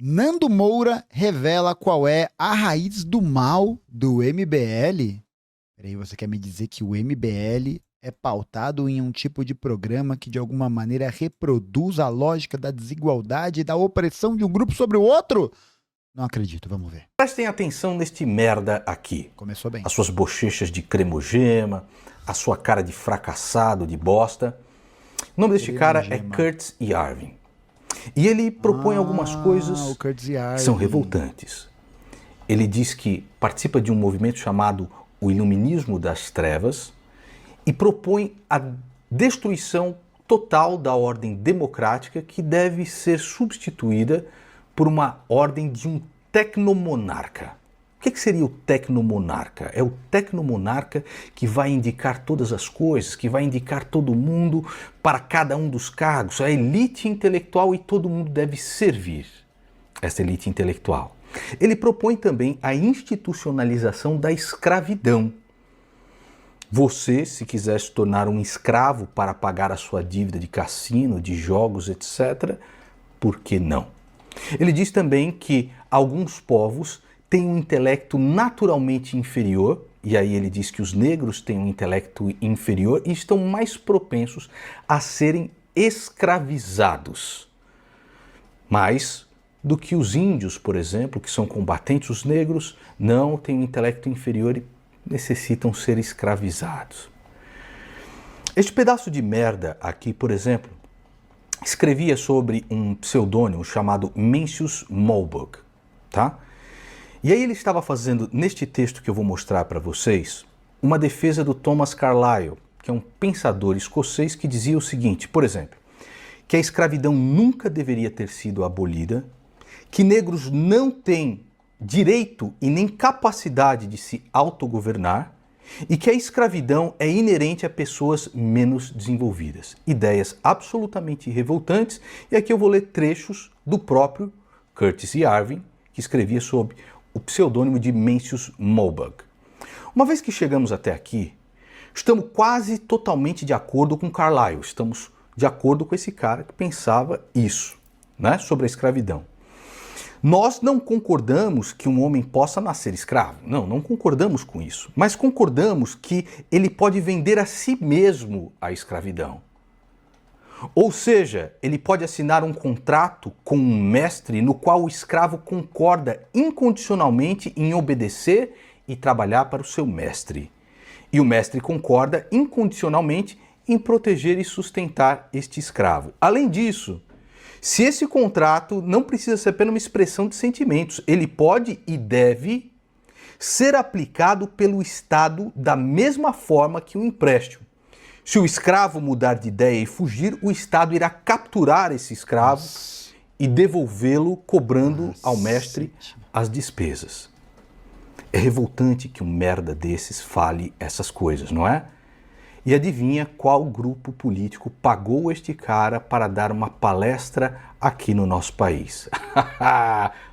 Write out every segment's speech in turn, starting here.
Nando Moura revela qual é a raiz do mal do MBL? Peraí, você quer me dizer que o MBL é pautado em um tipo de programa que de alguma maneira reproduz a lógica da desigualdade e da opressão de um grupo sobre o outro? Não acredito, vamos ver. Prestem atenção neste merda aqui. Começou bem. As suas bochechas de cremogema, a sua cara de fracassado, de bosta. O nome deste cara é Curtis Yarvin. E ele propõe algumas coisas que são revoltantes. Ele diz que participa de um movimento chamado o Iluminismo das Trevas e propõe a destruição total da ordem democrática que deve ser substituída por uma ordem de um tecnomonarca. O que seria o tecnomonarca? É o tecnomonarca que vai indicar todas as coisas, que vai indicar todo mundo para cada um dos cargos, a elite intelectual, e todo mundo deve servir essa elite intelectual. Ele propõe também a institucionalização da escravidão. Você, se quiser se tornar um escravo para pagar a sua dívida de cassino, de jogos, etc., por que não? Ele diz também que alguns povos têm um intelecto naturalmente inferior, e aí ele diz que os negros têm um intelecto inferior e estão mais propensos a serem escravizados. Mais do que os índios, por exemplo, que são combatentes, os negros não têm um intelecto inferior e necessitam ser escravizados. Este pedaço de merda aqui, por exemplo, escrevia sobre um pseudônimo chamado Mencius Mollburg, tá? E aí ele estava fazendo, neste texto que eu vou mostrar para vocês, uma defesa do Thomas Carlyle, que é um pensador escocês que dizia o seguinte, por exemplo, que a escravidão nunca deveria ter sido abolida, que negros não têm direito e nem capacidade de se autogovernar e que a escravidão é inerente a pessoas menos desenvolvidas. Ideias absolutamente revoltantes, e aqui eu vou ler trechos do próprio Curtis Yarvin, que escrevia sob o pseudônimo de Mencius Mollburg. Uma vez que chegamos até aqui, estamos quase totalmente de acordo com Carlyle, estamos de acordo com esse cara que pensava isso, né, sobre a escravidão. Nós não concordamos que um homem possa nascer escravo, não concordamos com isso, mas concordamos que ele pode vender a si mesmo a escravidão. Ou seja, ele pode assinar um contrato com um mestre no qual o escravo concorda incondicionalmente em obedecer e trabalhar para o seu mestre. E o mestre concorda incondicionalmente em proteger e sustentar este escravo. Além disso, se esse contrato não precisa ser apenas uma expressão de sentimentos, ele pode e deve ser aplicado pelo Estado da mesma forma que um empréstimo. Se o escravo mudar de ideia e fugir, o Estado irá capturar esse escravo e devolvê-lo cobrando ao mestre as despesas. É revoltante que um merda desses fale essas coisas, não é? E adivinha qual grupo político pagou este cara para dar uma palestra aqui no nosso país?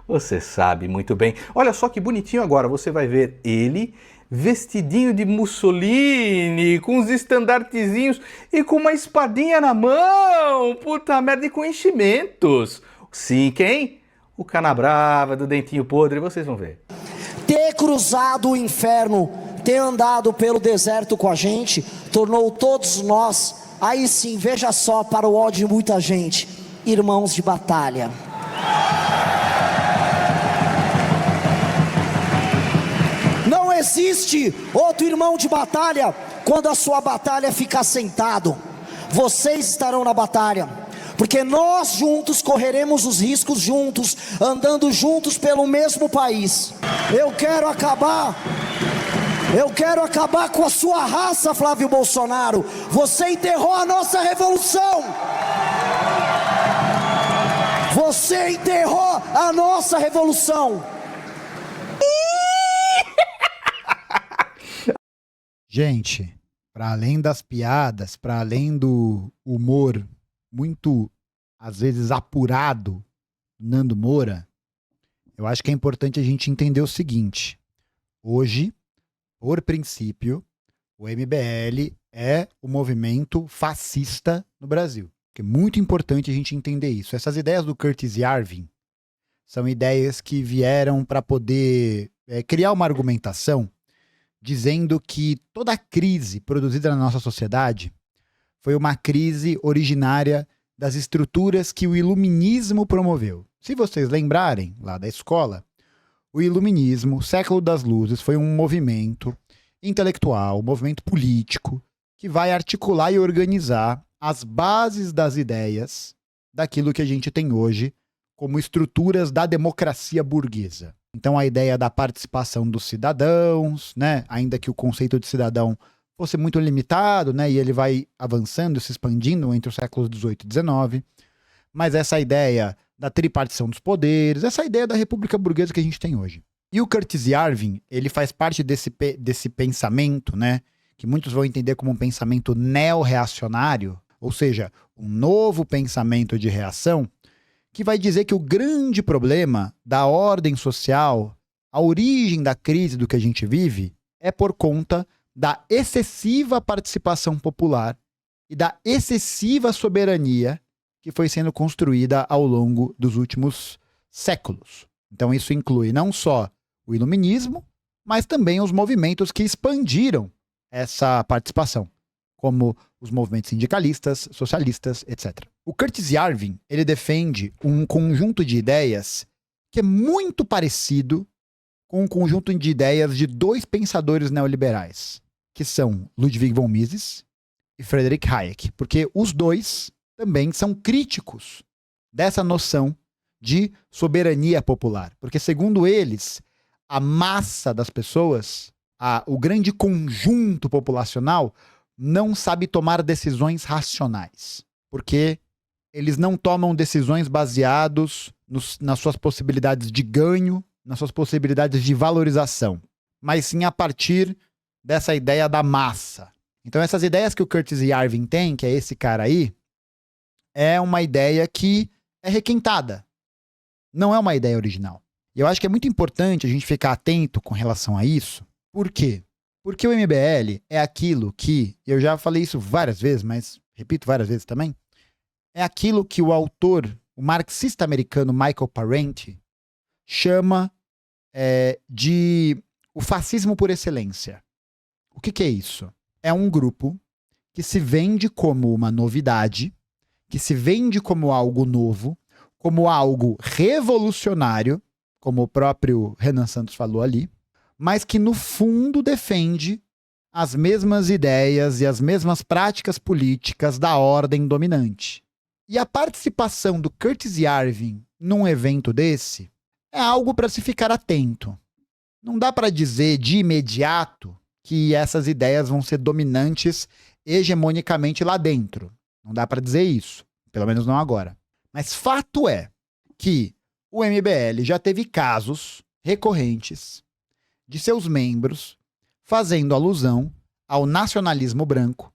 Você sabe muito bem. Olha só que bonitinho agora, você vai ver ele vestidinho de Mussolini, com os estandartezinhos e com uma espadinha na mão. Puta merda, e com enchimentos. Sim, quem? O Canabrava do dentinho podre, vocês vão ver. Ter cruzado o inferno, ter andado pelo deserto com a gente, tornou todos nós, aí sim, veja só, para o ódio de muita gente, irmãos de batalha. Não existe outro irmão de batalha quando a sua batalha ficar sentado. Vocês estarão na batalha, porque nós juntos correremos os riscos juntos, andando juntos pelo mesmo país. Eu quero acabar com a sua raça, Flávio Bolsonaro. Você enterrou a nossa revolução. Você enterrou a nossa revolução. Gente, para além das piadas, para além do humor muito, às vezes, apurado, Nando Moura, eu acho que é importante a gente entender o seguinte. Hoje, por princípio, o MBL é o movimento fascista no Brasil. É muito importante a gente entender isso. Essas ideias do Curtis Yarvin São ideias que vieram para poder criar uma argumentação dizendo que toda a crise produzida na nossa sociedade foi uma crise originária das estruturas que o iluminismo promoveu. Se vocês lembrarem, lá da escola, o iluminismo, o século das luzes, foi um movimento intelectual, um movimento político, que vai articular e organizar as bases das ideias daquilo que a gente tem hoje como estruturas da democracia burguesa. Então a ideia da participação dos cidadãos, né, ainda que o conceito de cidadão fosse muito limitado, né, e ele vai avançando, se expandindo entre os séculos XVIII e XIX, mas essa ideia da tripartição dos poderes, essa ideia da república burguesa que a gente tem hoje. E o Curtis Yarvin, ele faz parte desse pensamento, né, que muitos vão entender como um pensamento neo-reacionário, ou seja, um novo pensamento de reação, que vai dizer que o grande problema da ordem social, a origem da crise do que a gente vive, é por conta da excessiva participação popular e da excessiva soberania que foi sendo construída ao longo dos últimos séculos. Então isso inclui não só o iluminismo, mas também os movimentos que expandiram essa participação, como os movimentos sindicalistas, socialistas, etc. O Curtis Yarvin, ele defende um conjunto de ideias que é muito parecido com um conjunto de ideias de dois pensadores neoliberais, que são Ludwig von Mises e Friedrich Hayek, porque os dois também são críticos dessa noção de soberania popular, porque segundo eles, a massa das pessoas, o grande conjunto populacional, não sabe tomar decisões racionais, porque eles não tomam decisões baseados nas suas possibilidades de ganho, nas suas possibilidades de valorização, mas sim a partir dessa ideia da massa. Então essas ideias que o Curtis Yarvin tem, que é esse cara aí, é uma ideia que é requentada. Não é uma ideia original. E eu acho que é muito importante a gente ficar atento com relação a isso. Por quê? Porque o MBL é aquilo que, eu já falei isso várias vezes, mas repito várias vezes também, é aquilo que o autor, o marxista americano Michael Parenti, chama de o fascismo por excelência. O que é isso? É um grupo que se vende como uma novidade, que se vende como algo novo, como algo revolucionário, como o próprio Renan Santos falou ali, mas que no fundo defende as mesmas ideias e as mesmas práticas políticas da ordem dominante. E a participação do Curtis Yarvin num evento desse é algo para se ficar atento. Não dá para dizer de imediato que essas ideias vão ser dominantes hegemonicamente lá dentro. Não dá para dizer isso, pelo menos não agora. Mas fato é que o MBL já teve casos recorrentes de seus membros fazendo alusão ao nacionalismo branco,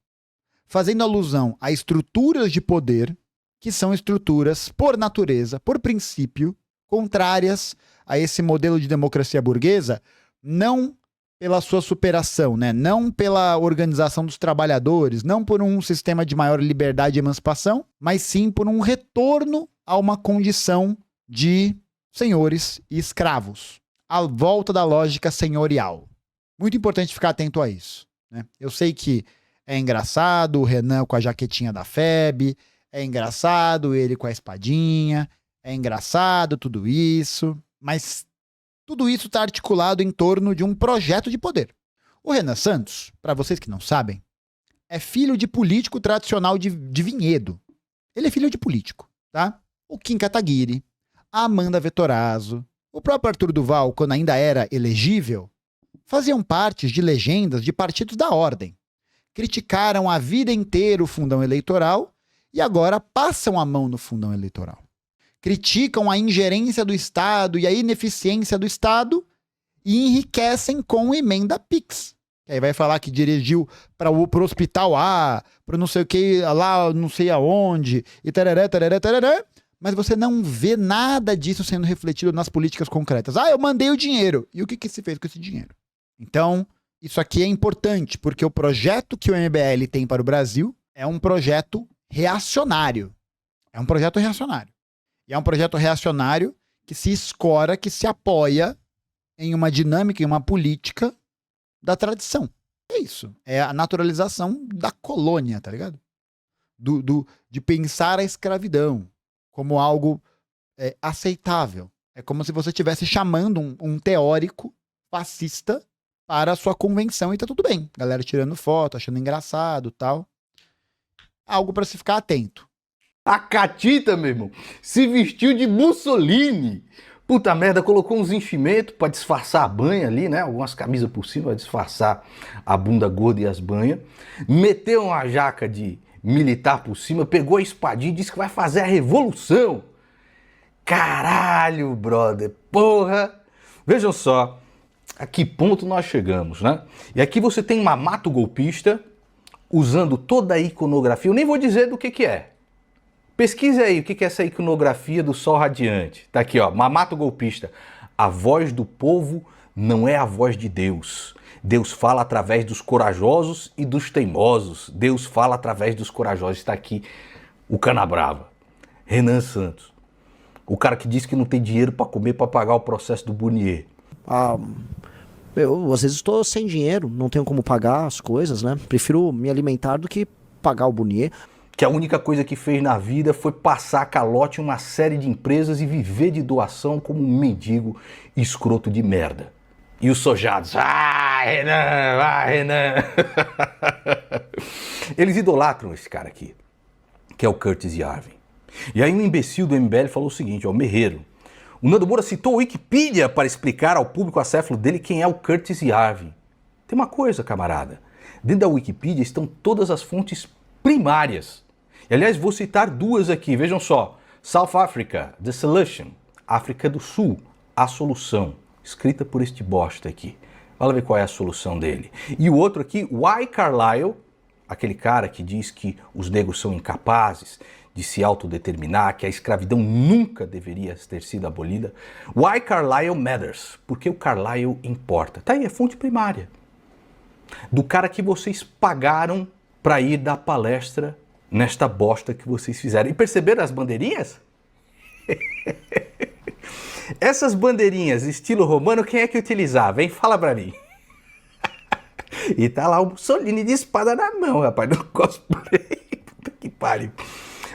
fazendo alusão a estruturas de poder que são estruturas, por natureza, por princípio, contrárias a esse modelo de democracia burguesa, não pela sua superação, né? Não pela organização dos trabalhadores, não por um sistema de maior liberdade e emancipação, mas sim por um retorno a uma condição de senhores e escravos, à volta da lógica senhorial. Muito importante ficar atento a isso, né? Eu sei que é engraçado o Renan com a jaquetinha da FEB, é engraçado ele com a espadinha, é engraçado tudo isso, mas tudo isso está articulado em torno de um projeto de poder. O Renan Santos, para vocês que não sabem, é filho de político tradicional de Vinhedo. Ele é filho de político, tá? O Kim Kataguiri, a Amanda Vettorazzo, o próprio Arthur Duval, quando ainda era elegível, faziam parte de legendas de partidos da ordem. Criticaram a vida inteira o fundão eleitoral e agora passam a mão no fundão eleitoral. Criticam a ingerência do Estado e a ineficiência do Estado e enriquecem com emenda PIX. Aí vai falar que dirigiu para o hospital A, para não sei o que, lá não sei aonde, e tarará, tarará, tarará, mas você não vê nada disso sendo refletido nas políticas concretas. Eu mandei o dinheiro. E o que se fez com esse dinheiro? Então, isso aqui é importante, porque o projeto que o MBL tem para o Brasil é um projeto reacionário. É um projeto reacionário. E é um projeto reacionário que se escora, que se apoia em uma dinâmica, em uma política da tradição. É isso. É a naturalização da colônia, tá ligado? De pensar a escravidão como algo aceitável. É como se você estivesse chamando um teórico fascista para a sua convenção e tá tudo bem. Galera tirando foto, achando engraçado, tal. Algo para se ficar atento. A Catita, meu irmão, se vestiu de Mussolini. Puta merda, colocou uns enchimentos pra disfarçar a banha ali, né? Algumas camisas por cima pra disfarçar a bunda gorda e as banhas. Meteu uma jaca de militar por cima, pegou a espadinha e disse que vai fazer a revolução. Caralho, brother, porra. Vejam só a que ponto nós chegamos, né? E aqui você tem Mamato golpista usando toda a iconografia. Eu nem vou dizer do que é. Pesquise aí o que é essa iconografia do sol radiante. Tá aqui, ó, Mamato golpista. A voz do povo não é a voz de Deus. Deus fala através dos corajosos e dos teimosos. Deus fala através dos corajosos. Está aqui o Canabrava, Renan Santos. O cara que disse que não tem dinheiro para comer para pagar o processo do Burnier. Eu, às vezes, estou sem dinheiro, não tenho como pagar as coisas, né? Prefiro me alimentar do que pagar o Burnier. Que a única coisa que fez na vida foi passar calote em uma série de empresas e viver de doação como um mendigo escroto de merda. E os sojados, Renan. Eles idolatram esse cara aqui, que é o Curtis Yarvin. E aí um imbecil do MBL falou o seguinte, ó, Merreiro. O Nando Moura citou a Wikipedia para explicar ao público acéfalo dele quem é o Curtis Yarvin. Tem uma coisa, camarada. Dentro da Wikipedia estão todas as fontes primárias. E, aliás, vou citar duas aqui, vejam só. South Africa, The Solution. África do Sul, A Solução. Escrita por este bosta aqui. Vamos ver qual é a solução dele. E o outro aqui, Why Carlyle, aquele cara que diz que os negros são incapazes de se autodeterminar, que a escravidão nunca deveria ter sido abolida. Why Carlyle Matters. Porque o Carlyle importa. Tá aí, é fonte primária. Do cara que vocês pagaram para ir dar palestra nesta bosta que vocês fizeram. E perceberam as bandeirinhas? Essas bandeirinhas estilo romano, quem é que utilizava, hein? Fala pra mim. E tá lá o Mussolini de espada na mão, rapaz, no cosplay. Puta que pariu.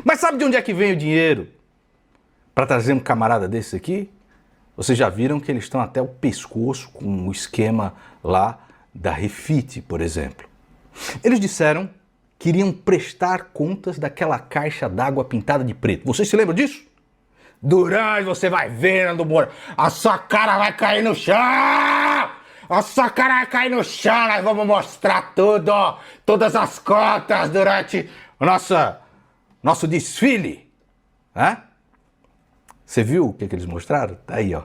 Mas sabe de onde é que vem o dinheiro para trazer um camarada desse aqui? Vocês já viram que eles estão até o pescoço com o esquema lá da Refit, por exemplo. Eles disseram que iriam prestar contas daquela caixa d'água pintada de preto. Vocês se lembram disso? Durante você vai ver, Nando Moura, a sua cara vai cair no chão! A sua cara vai cair no chão, nós vamos mostrar tudo, todas as contas durante o nosso desfile. Hã? Você viu o que eles mostraram? Tá aí, ó.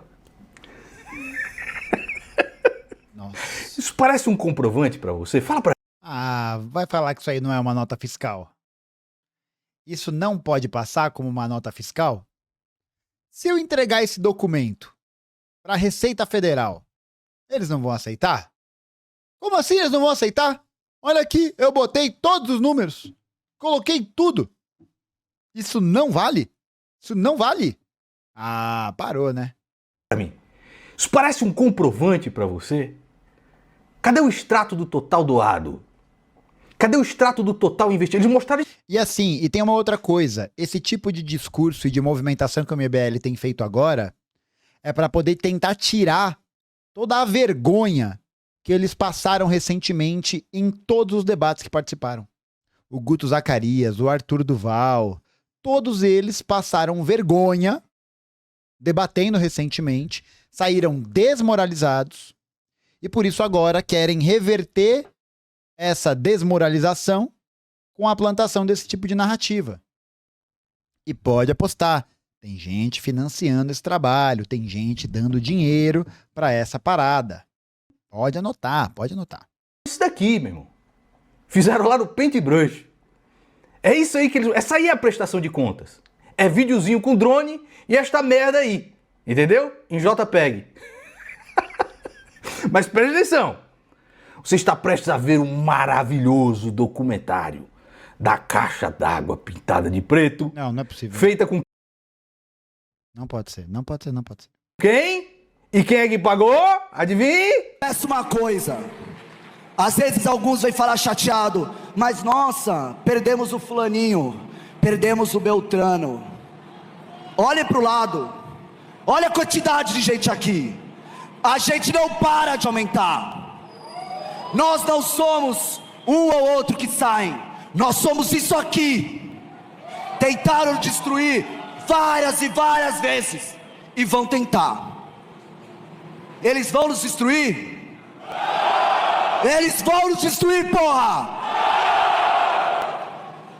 Nossa. Isso parece um comprovante pra você? Fala pra vai falar que isso aí não é uma nota fiscal? Isso não pode passar como uma nota fiscal? Se eu entregar esse documento para a Receita Federal, eles não vão aceitar? Como assim eles não vão aceitar? Olha aqui, eu botei todos os números. Coloquei tudo. Isso não vale? Isso não vale? Parou, né? Pra mim. Isso parece um comprovante para você? Cadê o extrato do total doado? Cadê o extrato do total investido? Eles mostraram... E assim, e tem uma outra coisa. Esse tipo de discurso e de movimentação que o MBL tem feito agora é para poder tentar tirar toda a vergonha que eles passaram recentemente em todos os debates que participaram. O Guto Zacarias, o Arthur Duval, todos eles passaram vergonha debatendo recentemente, saíram desmoralizados e por isso agora querem reverter essa desmoralização com a plantação desse tipo de narrativa. E pode apostar, tem gente financiando esse trabalho, tem gente dando dinheiro para essa parada. Pode anotar, pode anotar. Isso daqui, meu irmão. Fizeram lá no Paintbrush. É isso aí que eles... Essa aí é a prestação de contas. É videozinho com drone e esta merda aí. Entendeu? Em JPEG. Mas preste atenção. Você está prestes a ver um maravilhoso documentário da caixa d'água pintada de preto. Não é possível. Feita com Não pode ser, não pode ser, não pode ser. Quem? E quem é que pagou? Adivinhe? Peço uma coisa. Às vezes alguns vêm falar chateado, mas nossa, perdemos o fulaninho, perdemos o Beltrano. Olhe para o lado, olha a quantidade de gente aqui. A gente não para de aumentar. Nós não somos um ou outro que saem, nós somos isso aqui. Tentaram destruir várias e várias vezes, e vão tentar. Eles vão nos destruir? Eles vão nos destruir, porra!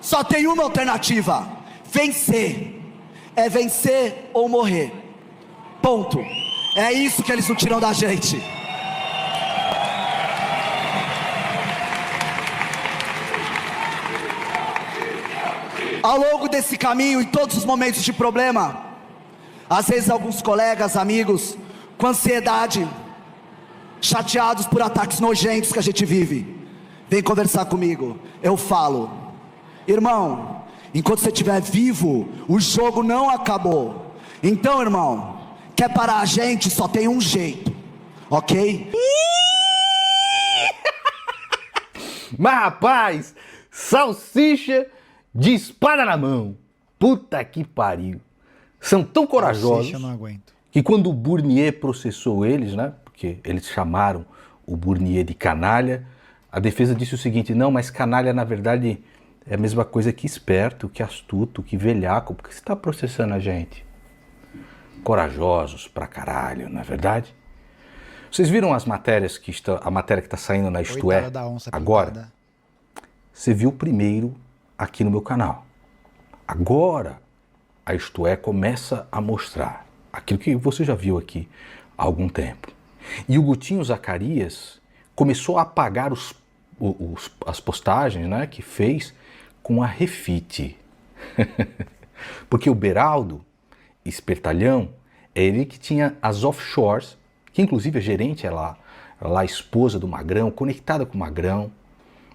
Só tem uma alternativa: vencer. É vencer ou morrer. Ponto. É isso que eles não tiram da gente. Ao longo desse caminho, em todos os momentos de problema, às vezes alguns colegas, amigos, com ansiedade, chateados por ataques nojentos que a gente vive, vem conversar comigo. Eu falo: irmão, enquanto você estiver vivo, o jogo não acabou. Então, irmão, quer parar a gente? Só tem um jeito, ok? Mas rapaz, salsicha de espada na mão. Puta que pariu. São tão corajosos Eu não aguento. que quando o Burnier processou eles, né? Porque eles chamaram o Burnier de canalha, a defesa disse o seguinte: não, mas canalha na verdade é a mesma coisa que esperto, que astuto, que velhaco. Por que você está processando a gente? Corajosos pra caralho, não é verdade? Vocês viram as matérias a matéria que está saindo na Isto É agora? Você viu primeiro aqui no meu canal. Agora a Isto É começa a mostrar aquilo que você já viu aqui há algum tempo. E o Gutinho Zacarias começou a apagar as postagens, né, que fez com a Refit. Porque o Beraldo, espertalhão, é ele que tinha as offshores, que inclusive a gerente é lá a esposa do Magrão, conectada com o Magrão.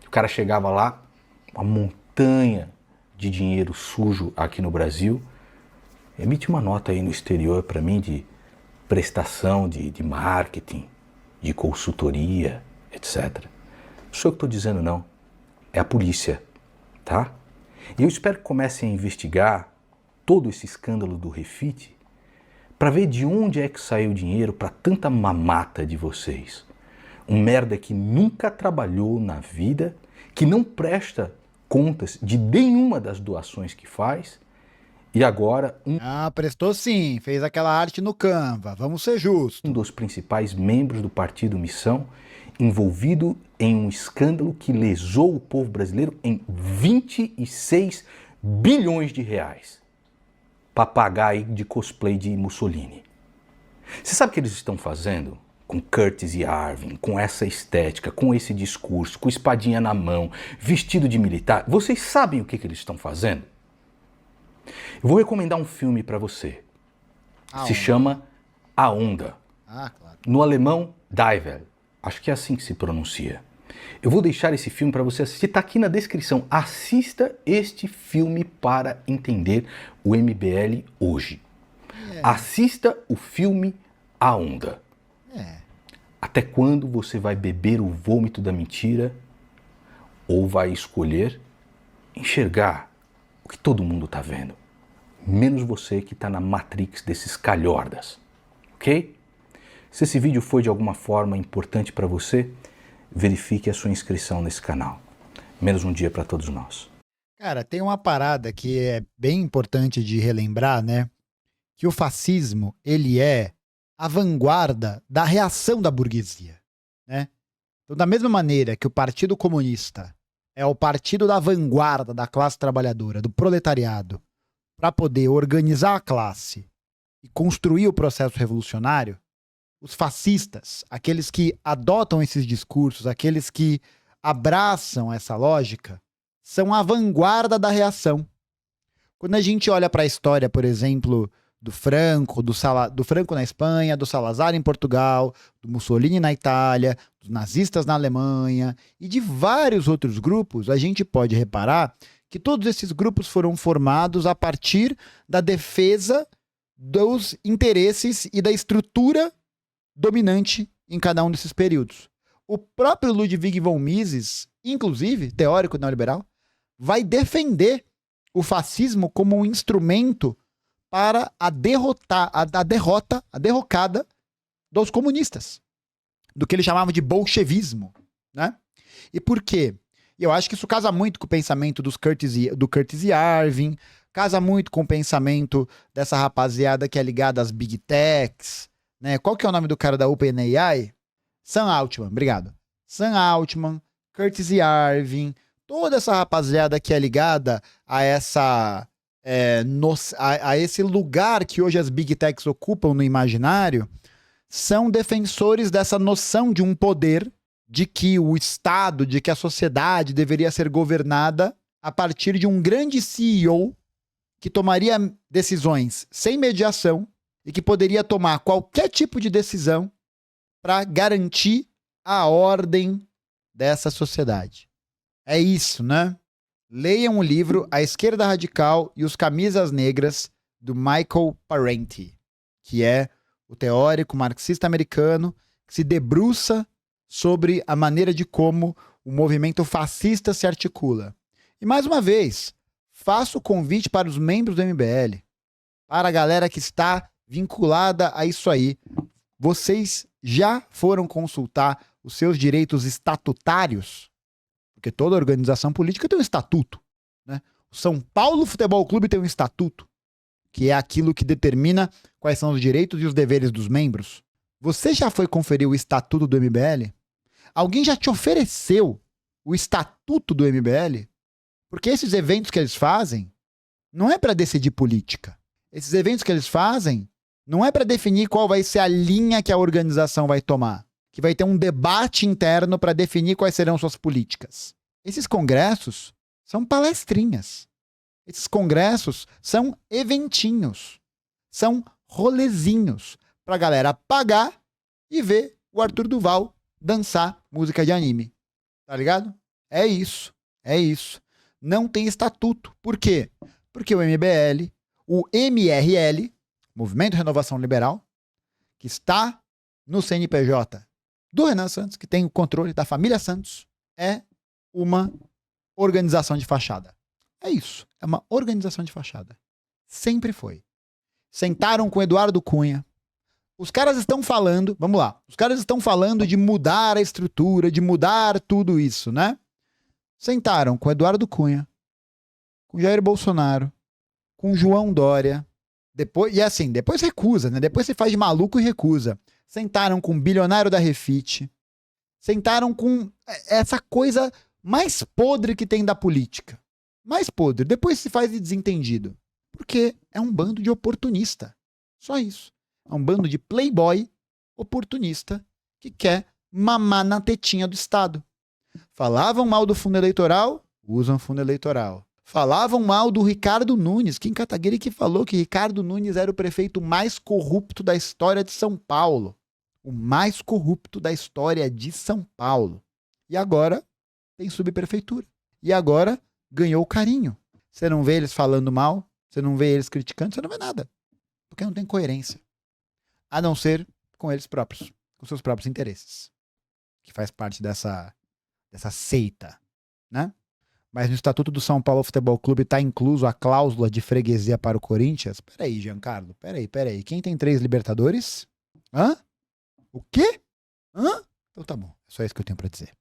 O cara chegava lá, uma montanha de dinheiro sujo aqui no Brasil. Emite uma nota aí no exterior para mim de prestação de marketing, de consultoria, etc. Não sou eu que estou dizendo, não. É a polícia, tá? E eu espero que comecem a investigar todo esse escândalo do Refit para ver de onde é que saiu o dinheiro para tanta mamata de vocês. Um merda que nunca trabalhou na vida, que não presta contas de nenhuma das doações que faz, e agora prestou sim, fez aquela arte no Canva, vamos ser justos. Um dos principais membros do Partido Missão envolvido em um escândalo que lesou o povo brasileiro em 26 bilhões de reais para pagar aí de cosplay de Mussolini. Você sabe o que eles estão fazendo com Curtis e Arvin, com essa estética, com esse discurso, com espadinha na mão, vestido de militar? Vocês sabem o que eles estão fazendo? Eu vou recomendar um filme para você. Se chama A Onda. Claro. No alemão, Diver. Acho que é assim que se pronuncia. Eu vou deixar esse filme para você assistir. Está aqui na descrição. Assista este filme para entender o MBL hoje. Assista o filme A Onda. Até quando você vai beber o vômito da mentira ou vai escolher enxergar o que todo mundo está vendo? Menos você que está na matrix desses calhordas, ok? Se esse vídeo foi de alguma forma importante para você, verifique a sua inscrição nesse canal. Menos um dia para todos nós. Cara, tem uma parada que é bem importante de relembrar, né? Que o fascismo, ele é a vanguarda da reação da burguesia, né? Então, da mesma maneira que o Partido Comunista é o partido da vanguarda da classe trabalhadora, do proletariado, para poder organizar a classe e construir o processo revolucionário, os fascistas, aqueles que adotam esses discursos, aqueles que abraçam essa lógica, são a vanguarda da reação. Quando a gente olha para a história, por exemplo, do Franco, do Franco na Espanha, do Salazar em Portugal, do Mussolini na Itália, dos nazistas na Alemanha e de vários outros grupos, a gente pode reparar que todos esses grupos foram formados a partir da defesa dos interesses e da estrutura dominante em cada um desses períodos. O próprio Ludwig von Mises, inclusive, teórico neoliberal, vai defender o fascismo como um instrumento para a derrocada dos comunistas, do que ele chamava de bolchevismo, né? E por quê? Eu acho que isso casa muito com o pensamento do Curtis e Yarvin, casa muito com o pensamento dessa rapaziada que é ligada às Big Techs, né? Qual que é o nome do cara da OpenAI? Sam Altman, obrigado. Sam Altman, Curtis e Yarvin, toda essa rapaziada que é ligada a esse lugar que hoje as Big Techs ocupam no imaginário, são defensores dessa noção de um poder, de que o Estado, de que a sociedade deveria ser governada a partir de um grande CEO que tomaria decisões sem mediação e que poderia tomar qualquer tipo de decisão para garantir a ordem dessa sociedade. É isso, né? Leiam o livro A Esquerda Radical e os Camisas Negras, do Michael Parenti, que é o teórico marxista americano que se debruça sobre a maneira de como o movimento fascista se articula. E mais uma vez, faço o convite para os membros do MBL, para a galera que está vinculada a isso aí. Vocês já foram consultar os seus direitos estatutários? Porque toda organização política tem um estatuto, né? O São Paulo Futebol Clube tem um estatuto, que é aquilo que determina quais são os direitos e os deveres dos membros. Você já foi conferir o estatuto do MBL? Alguém já te ofereceu o estatuto do MBL? Porque esses eventos que eles fazem não é para decidir política. Esses eventos que eles fazem não é para definir qual vai ser a linha que a organização vai tomar, que vai ter um debate interno para definir quais serão suas políticas. Esses congressos são palestrinhas. Esses congressos são eventinhos. São rolezinhos pra galera pagar e ver o Arthur Duval dançar música de anime. Tá ligado? É isso. É isso. Não tem estatuto. Por quê? Porque o MBL, o MRL, Movimento Renovação Liberal, que está no CNPJ do Renan Santos, que tem o controle da família Santos, é uma organização de fachada. É isso. É uma organização de fachada. Sempre foi. Sentaram com Eduardo Cunha. Os caras estão falando, vamos lá, os caras estão falando de mudar a estrutura, de mudar tudo isso, né? Sentaram com Eduardo Cunha, com Jair Bolsonaro, com João Dória, depois recusa, né? Depois você faz de maluco e recusa. Sentaram com o bilionário da Refit, sentaram com essa coisa mais podre que tem da política. Mais podre. Depois se faz de desentendido. Porque é um bando de oportunista. Só isso. É um bando de playboy oportunista que quer mamar na tetinha do Estado. Falavam mal do fundo eleitoral, usam fundo eleitoral. Falavam mal do Ricardo Nunes. Kim Kataguiri que falou que Ricardo Nunes era o prefeito mais corrupto da história de São Paulo. O mais corrupto da história de São Paulo. E agora tem subprefeitura. E agora ganhou carinho. Você não vê eles falando mal, você não vê eles criticando, você não vê nada. Porque não tem coerência. A não ser com eles próprios, com seus próprios interesses. Que faz parte dessa seita, né? Mas no Estatuto do São Paulo Futebol Clube está incluso a cláusula de freguesia para o Corinthians? Peraí, Giancarlo, peraí. Quem tem 3 Libertadores? Hã? O quê? Hã? Então tá bom, é só isso que eu tenho para dizer.